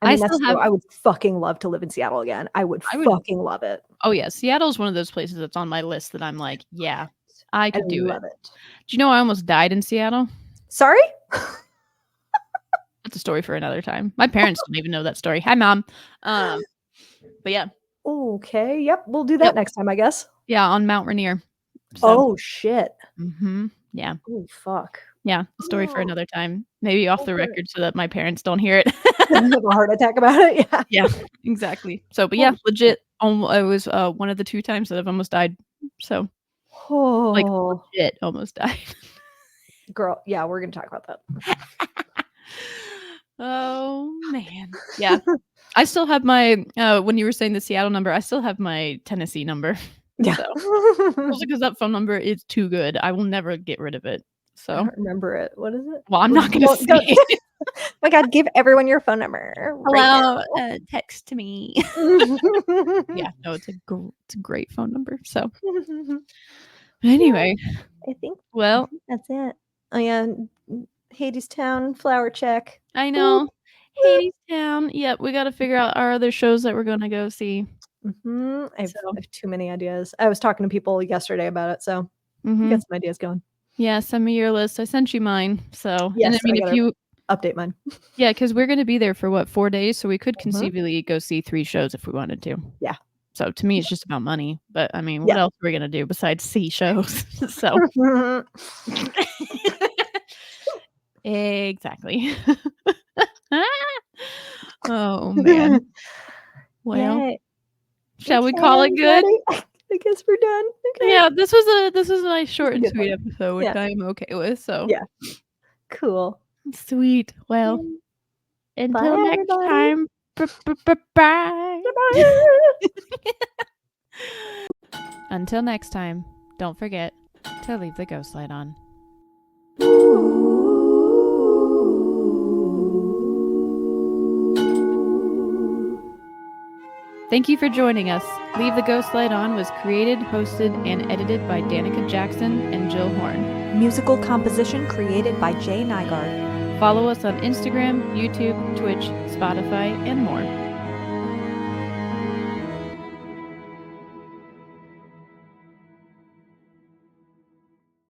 I I mean, still that's true. have I would fucking love to live in Seattle again. I would I would fucking love it. oh, yeah, Seattle's one of those places that's on my list that I'm like, "Yeah, I I could do it." love it. Do you know I almost died in Seattle? Sorry? That's a story for another time. My parents don't even know that story. Hi, mom. Um, but yeah. Okay, yep, we'll do that Yep. next time, I guess. Yeah, on Mount Rainier. So Oh, shit. mhm. Yeah. Oh, fuck. Yeah, a story for Oh, another time. Maybe off the okay. record so that my parents don't hear it. Have a heart attack about it? Yeah. Yeah, exactly. So, but yeah, Oh, shit. legit, it was, one of the 2 times that I've almost died. So, like, Oh, legit almost died. girl, yeah, we're gonna talk about that. Oh, man. Yeah. I still have my, when you were saying the Seattle number, I still have my Tennessee number. Yeah. So, mostly 'cause that phone number is too good. I will never get rid of it. I So, don't remember it. What is it? well, I'm Well, not gonna say don't it. my god, give everyone your phone number right Hello, now. text me. Yeah, no, it's a great phone number. So, Yeah, anyway, I well, think that's it. Oh, yeah, Hadestown, Flower Check. I Boop, know. boop. Hadestown. Yep, we gotta figure out our other shows that we're gonna go see. Mhm, So, I've too many ideas. I was talking to people yesterday about it, so I got mhm. some ideas going. Yeah, send me your list. I sent you mine. So, and I Yes, mean, I if gotta you update mine. yeah, 'cause we're gonna be there for what, 4 days, so we could Mhm. conceivably go see 3 shows if we wanted to. Yeah. So, to me, it's just about money, but, I mean, Yeah. what else are we gonna do besides see shows? So exactly. Oh, man. Well, Yay. shall we Okay, call it good? everybody. I guess we're done. Okay. Yeah, this was a nice It's short a and good sweet one. episode, which Yeah. I am okay with, so Yeah. Cool. sweet. Well, Mm. until Bye, next everybody. time, bye. Bye-bye. Until next time, don't forget to leave the ghost light on. Thank you for joining us. Leave the Ghost Light On was created, hosted, and edited by Danica Jackson and Jill Horn. Musical composition created by Jay Nygaard. Follow us on Instagram, YouTube, Twitch, Spotify, and more.